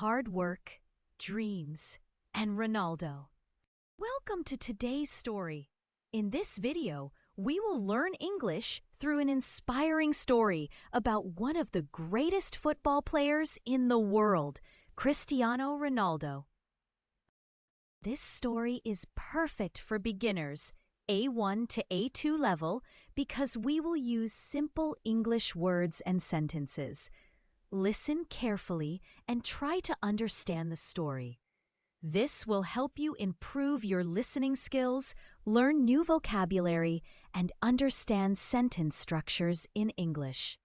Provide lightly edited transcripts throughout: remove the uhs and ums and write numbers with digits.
hard work, dreams, and Ronaldo. Welcome to today's story. In this video, we will learn English through an inspiring story about one of the greatest football players in the world, Cristiano Ronaldo. This story is perfect for beginners, A1 to A2 level, because we will use simple English words and sentences. Listen carefully and try to understand the story. This will help you improve your listening skills, learn new vocabulary, and understand sentence structures in English.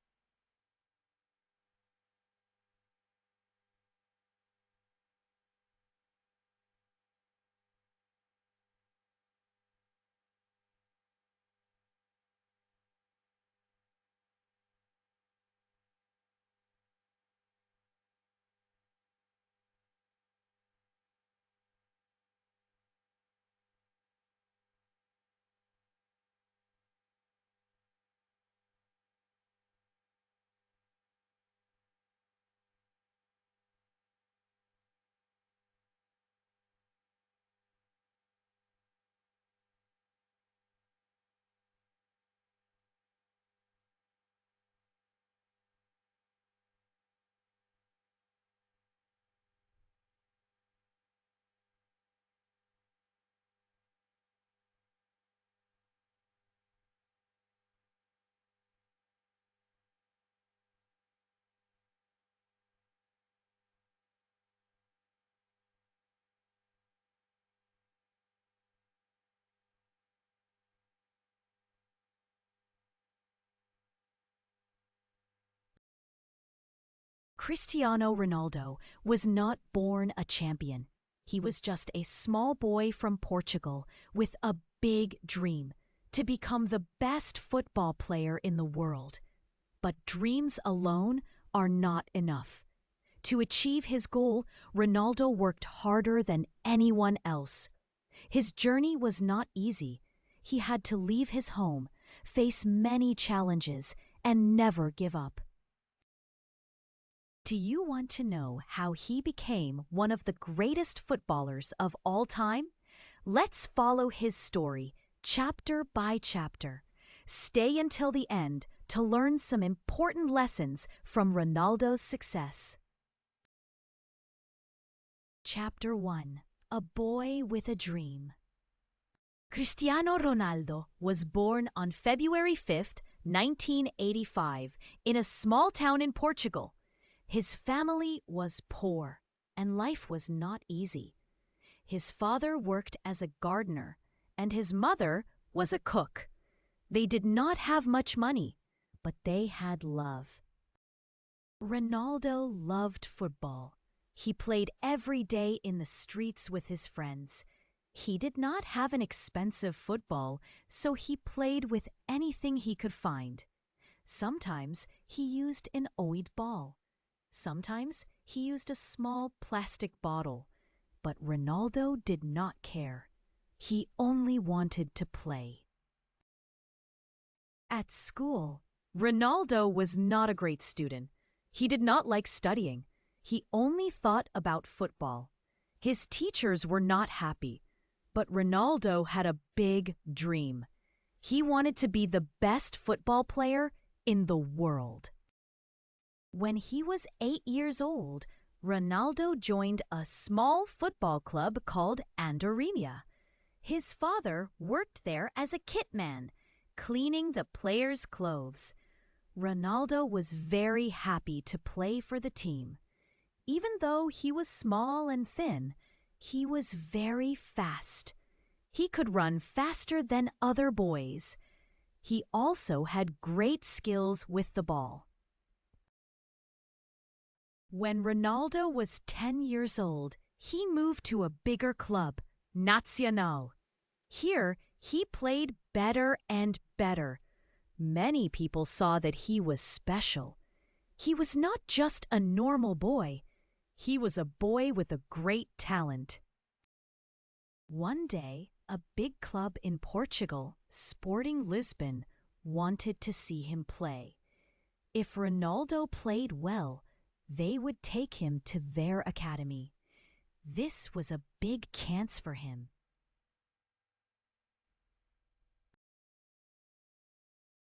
Cristiano Ronaldo was not born a champion. He was just a small boy from Portugal with a big dream to become the best football player in the world. But dreams alone are not enough. To achieve his goal, Ronaldo worked harder than anyone else. His journey was not easy. He had to leave his home, face many challenges, and never give up. Do you want to know how he became one of the greatest footballers of all time? Let's follow his story, chapter by chapter. Stay until the end to learn some important lessons from Ronaldo's success. Chapter 1. A Boy with a Dream. Cristiano Ronaldo was born on February 5, 1985, in a small town in Portugal. His family was poor, and life was not easy. His father worked as a gardener, and his mother was a cook. They did not have much money, but they had love. Ronaldo loved football. He played every day in the streets with his friends. He did not have an expensive football, so he played with anything he could find. Sometimes he used an oid ball. Sometimes he used a small plastic bottle, but Ronaldo did not care. He only wanted to play. At school, Ronaldo was not a great student. He did not like studying. He only thought about football. His teachers were not happy, but Ronaldo had a big dream. He wanted to be the best football player in the world. When he was 8 years old, Ronaldo joined a small football club called Madeira. His father worked there as a kit man, cleaning the players' clothes. Ronaldo was very happy to play for the team. Even though he was small and thin, he was very fast. He could run faster than other boys. He also had great skills with the ball. When Ronaldo was 10 years old, he moved to a bigger club, Nacional. Here, he played better and better. Many people saw that he was special. He was not just a normal boy. He was a boy with a great talent. One day, a big club in Portugal, Sporting Lisbon, wanted to see him play. If Ronaldo played well, They would take him to their academy. This was a big chance for him.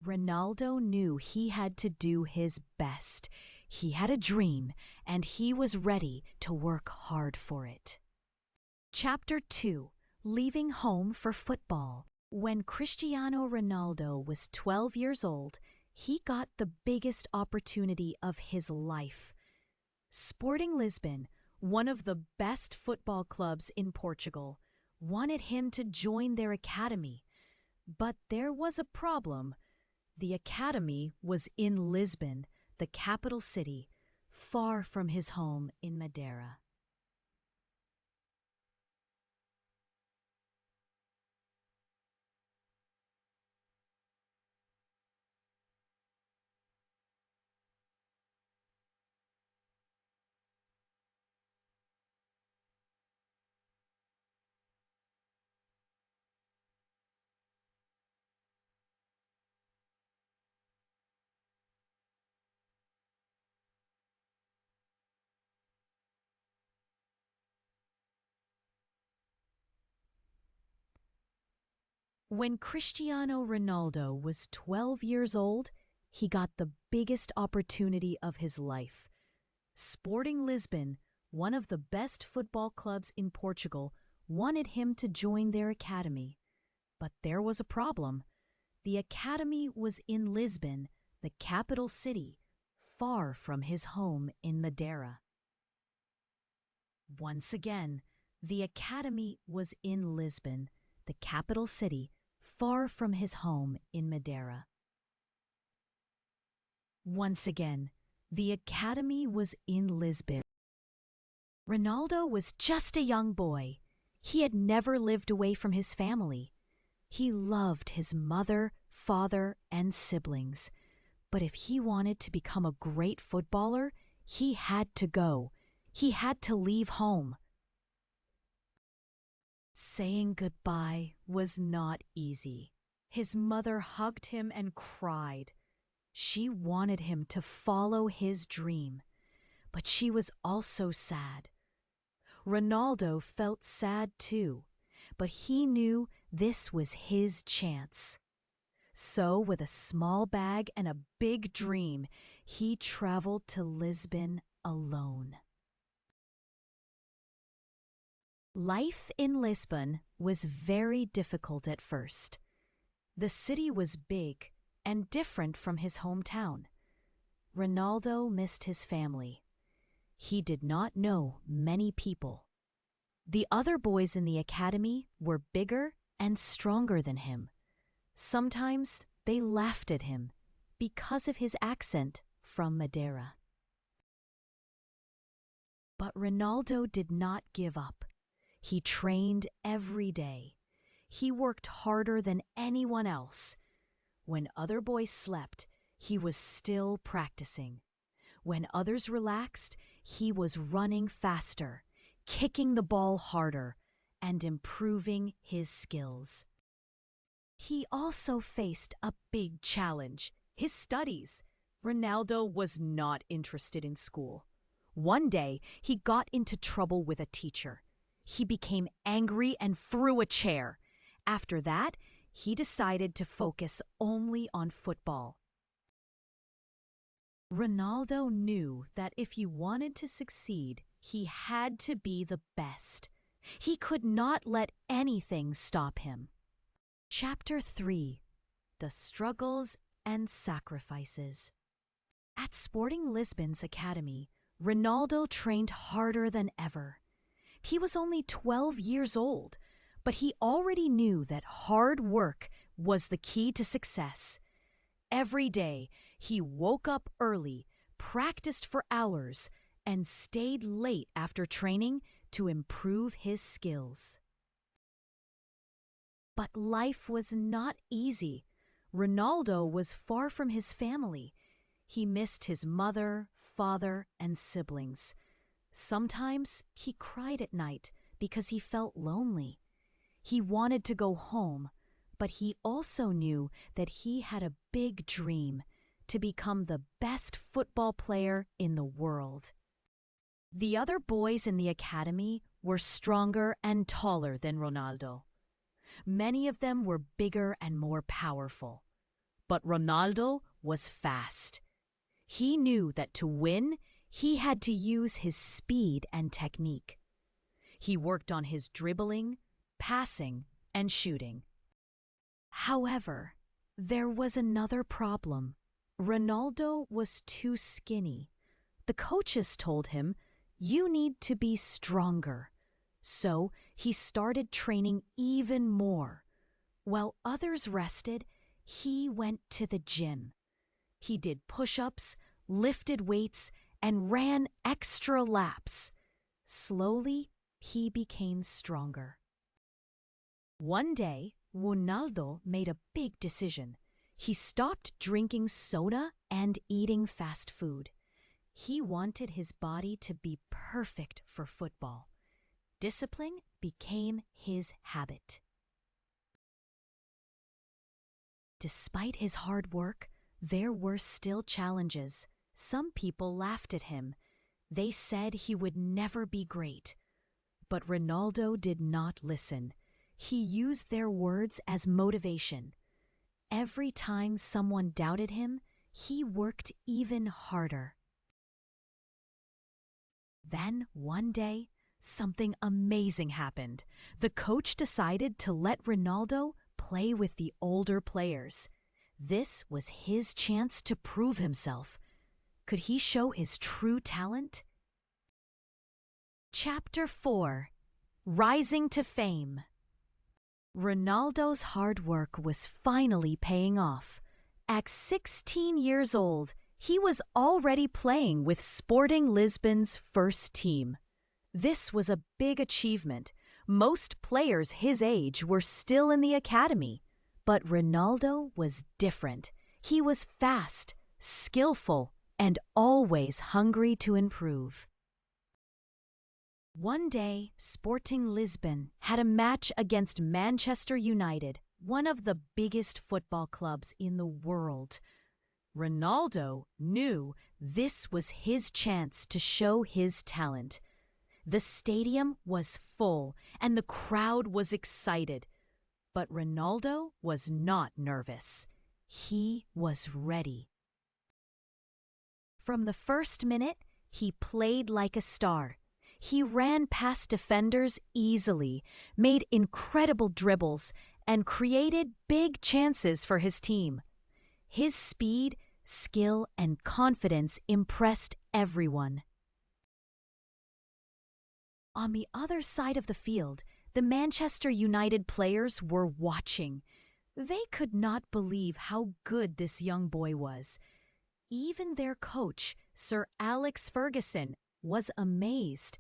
Ronaldo knew he had to do his best. He had a dream, and he was ready to work hard for it. Chapter 2: Leaving Home for Football. When Cristiano Ronaldo was 12 years old, he got the biggest opportunity of his life. Sporting Lisbon, one of the best football clubs in Portugal, wanted him to join their academy. But there was a problem. The academy was in Lisbon, the capital city, far from his home in Madeira. When Cristiano Ronaldo was 12 years old, he got the biggest opportunity of his life. Sporting Lisbon, one of the best football clubs in Portugal, wanted him to join their academy. But there was a problem. The academy was in Lisbon, the capital city, far from his home in Madeira. Once again, the academy was in Lisbon, the capital city, far from his home in Madeira. Once again, the academy was in Lisbon. Ronaldo was just a young boy. He had never lived away from his family. He loved his mother, father, and siblings. But if he wanted to become a great footballer, he had to go. He had to leave home. Saying goodbye was not easy. His mother hugged him and cried. She wanted him to follow his dream, but she was also sad. Ronaldo felt sad too, but he knew this was his chance. So, with a small bag and a big dream, he traveled to Lisbon alone. Life in Lisbon was very difficult at first. The city was big and different from his hometown. Ronaldo missed his family. He did not know many people. The other boys in the academy were bigger and stronger than him. Sometimes they laughed at him because of his accent from Madeira. But Ronaldo did not give up. He trained every day. He worked harder than anyone else. When other boys slept, he was still practicing. When others relaxed, he was running faster, kicking the ball harder, and improving his skills. He also faced a big challenge: his studies. Ronaldo was not interested in school. One day, he got into trouble with a teacher. He became angry and threw a chair. After that, he decided to focus only on football. Ronaldo knew that if he wanted to succeed, he had to be the best. He could not let anything stop him. Chapter 3: The Struggles and Sacrifices. At Sporting Lisbon's academy, Ronaldo trained harder than ever. He was only 12 years old, but he already knew that hard work was the key to success. Every day, he woke up early, practiced for hours, and stayed late after training to improve his skills. But life was not easy. Ronaldo was far from his family. He missed his mother, father, and siblings. Sometimes he cried at night because he felt lonely. He wanted to go home, but he also knew that he had a big dream: to become the best football player in the world. The other boys in the academy were stronger and taller than Ronaldo. Many of them were bigger and more powerful. But Ronaldo was fast. He knew that to win, he had to use his speed and technique. He worked on his dribbling, passing, and shooting. However, there was another problem. Ronaldo was too skinny. The coaches told him, "You need to be stronger." So he started training even more. While others rested, he went to the gym. He did push-ups, lifted weights, and ran extra laps. Slowly, he became stronger. One day, Ronaldo made a big decision. He stopped drinking soda and eating fast food. He wanted his body to be perfect for football. Discipline became his habit. Despite his hard work, there were still challenges. Some people laughed at him. They said he would never be great. But Ronaldo did not listen. He used their words as motivation. Every time someone doubted him, he worked even harder. Then, one day, something amazing happened. The coach decided to let Ronaldo play with the older players. This was his chance to prove himself. Could he show his true talent? Chapter 4: Rising to Fame. Ronaldo's hard work was finally paying off. At 16 years old, he was already playing with Sporting Lisbon's first team. This was a big achievement. Most players his age were still in the academy. But Ronaldo was different. He was fast, skillful, and always hungry to improve. One day, Sporting Lisbon had a match against Manchester United, one of the biggest football clubs in the world. Ronaldo knew this was his chance to show his talent. The stadium was full and the crowd was excited. But Ronaldo was not nervous. He was ready. From the first minute, he played like a star. He ran past defenders easily, made incredible dribbles, and created big chances for his team. His speed, skill, and confidence impressed everyone. On the other side of the field, the Manchester United players were watching. They could not believe how good this young boy was. Even their coach, Sir Alex Ferguson, was amazed.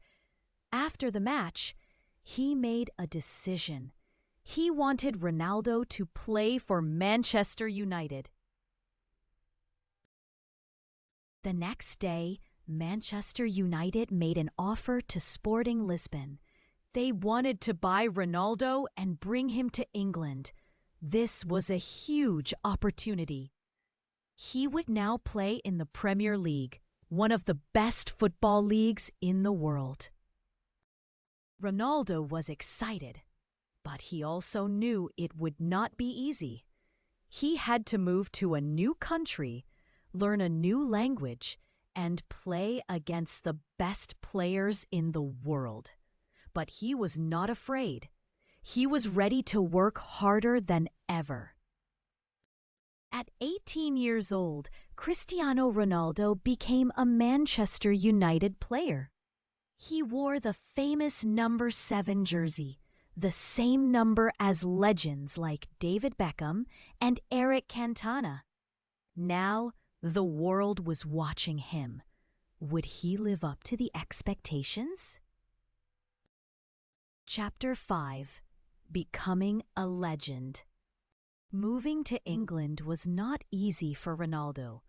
After the match, he made a decision. He wanted Ronaldo to play for Manchester United. The next day, Manchester United made an offer to Sporting Lisbon. They wanted to buy Ronaldo and bring him to England. This was a huge opportunity. He would now play in the Premier League, one of the best football leagues in the world. Ronaldo was excited, but he also knew it would not be easy. He had to move to a new country, learn a new language, and play against the best players in the world. But he was not afraid. He was ready to work harder than ever. At 18 years old, Cristiano Ronaldo became a Manchester United player. He wore the famous number 7 jersey, the same number as legends like David Beckham and Eric Cantona. Now, the world was watching him. Would he live up to the expectations? Chapter 5: Becoming a Legend. Moving to England was not easy for Ronaldo.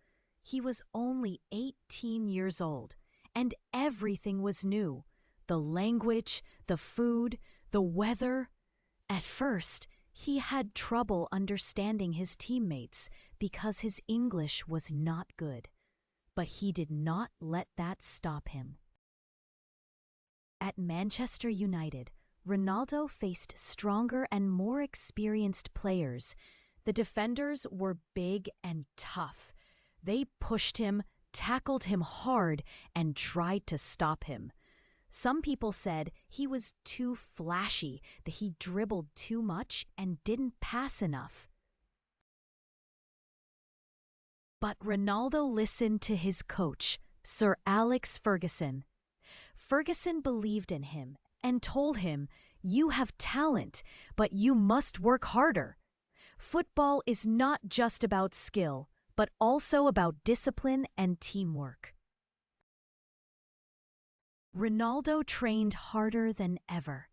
He was only 18 years old, and everything was new. The language, the food, the weather. At first, he had trouble understanding his teammates. because his English was not good. But he did not let that stop him. At Manchester United, Ronaldo faced stronger and more experienced players. The defenders were big and tough. They pushed him, tackled him hard, and tried to stop him. Some people said he was too flashy, that he dribbled too much and didn't pass enough. But Ronaldo listened to his coach, Sir Alex Ferguson. Ferguson believed in him and told him, "You have talent, but you must work harder. Football is not just about skill, but also about discipline and teamwork." Ronaldo trained harder than ever.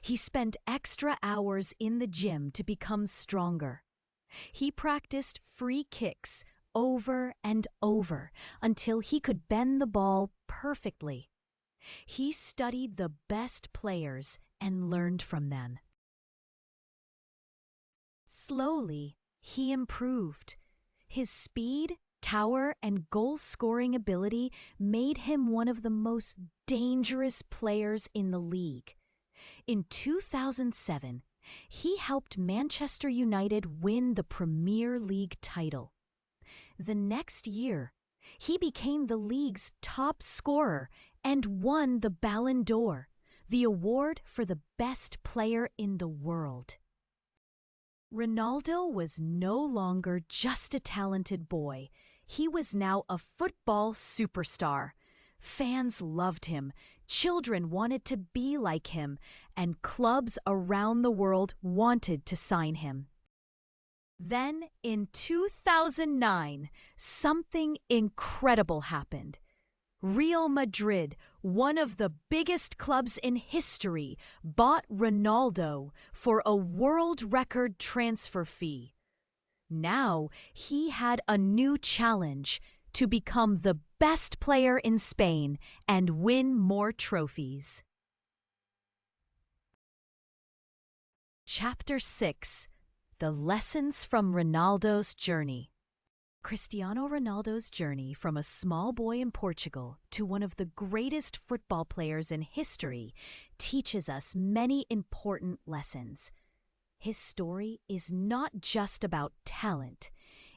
He spent extra hours in the gym to become stronger. He practiced free kicks over and over until he could bend the ball perfectly. He studied the best players and learned from them. Slowly, he improved. His speed, power, and goal-scoring ability made him one of the most dangerous players in the league. In 2007, he helped Manchester United win the Premier League title. The next year, he became the league's top scorer and won the Ballon d'Or, the award for the best player in the world. Ronaldo was no longer just a talented boy. He was now a football superstar. Fans loved him, children wanted to be like him, and clubs around the world wanted to sign him. Then, in 2009, something incredible happened. Real Madrid, one of the biggest clubs in history, bought Ronaldo for a world record transfer fee. Now he had a new challenge to become the best player in Spain and win more trophies. Chapter 6: The Lessons from Ronaldo's Journey. Cristiano Ronaldo's journey from a small boy in Portugal to one of the greatest football players in history teaches us many important lessons. His story is not just about talent.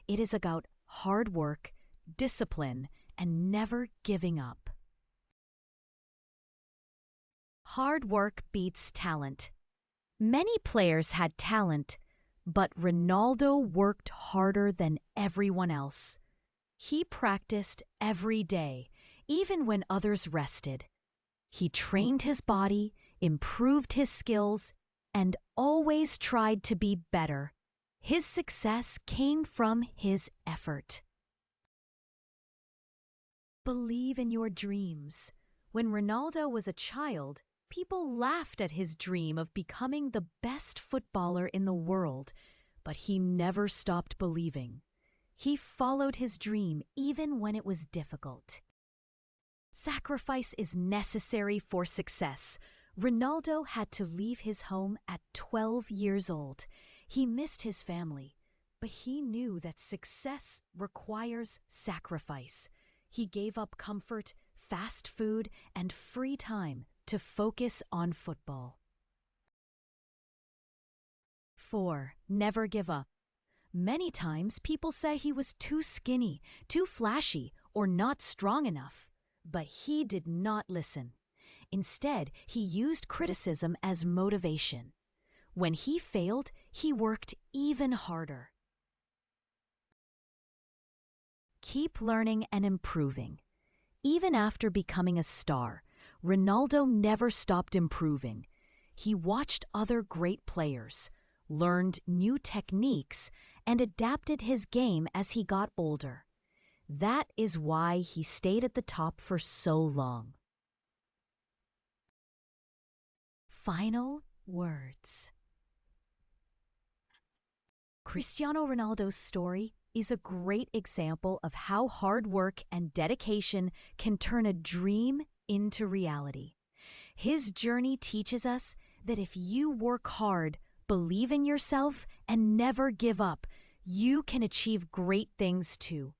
It is about hard work, discipline, and never giving up. Hard work beats talent. Many players had talent, but Ronaldo worked harder than everyone else. He practiced every day, even when others rested. He trained his body, improved his skills, and always tried to be better. His success came from his effort. Believe in your dreams. When Ronaldo was a child, people laughed at his dream of becoming the best footballer in the world, but he never stopped believing. He followed his dream even when it was difficult. Sacrifice is necessary for success. Ronaldo had to leave his home at 12 years old. He missed his family, but he knew that success requires sacrifice. He gave up comfort, fast food, and free time to focus on football. 4. Never give up. Many times people say he was too skinny, too flashy, or not strong enough. But he did not listen. Instead, he used criticism as motivation. When he failed, he worked even harder. Keep learning and improving. Even after becoming a star, Ronaldo never stopped improving. He watched other great players, learned new techniques, and adapted his game as he got older. That is why he stayed at the top for so long. Final words. Cristiano Ronaldo's story is a great example of how hard work and dedication can turn a dream into reality. His journey teaches us that if you work hard, believe in yourself, and never give up, You can achieve great things too.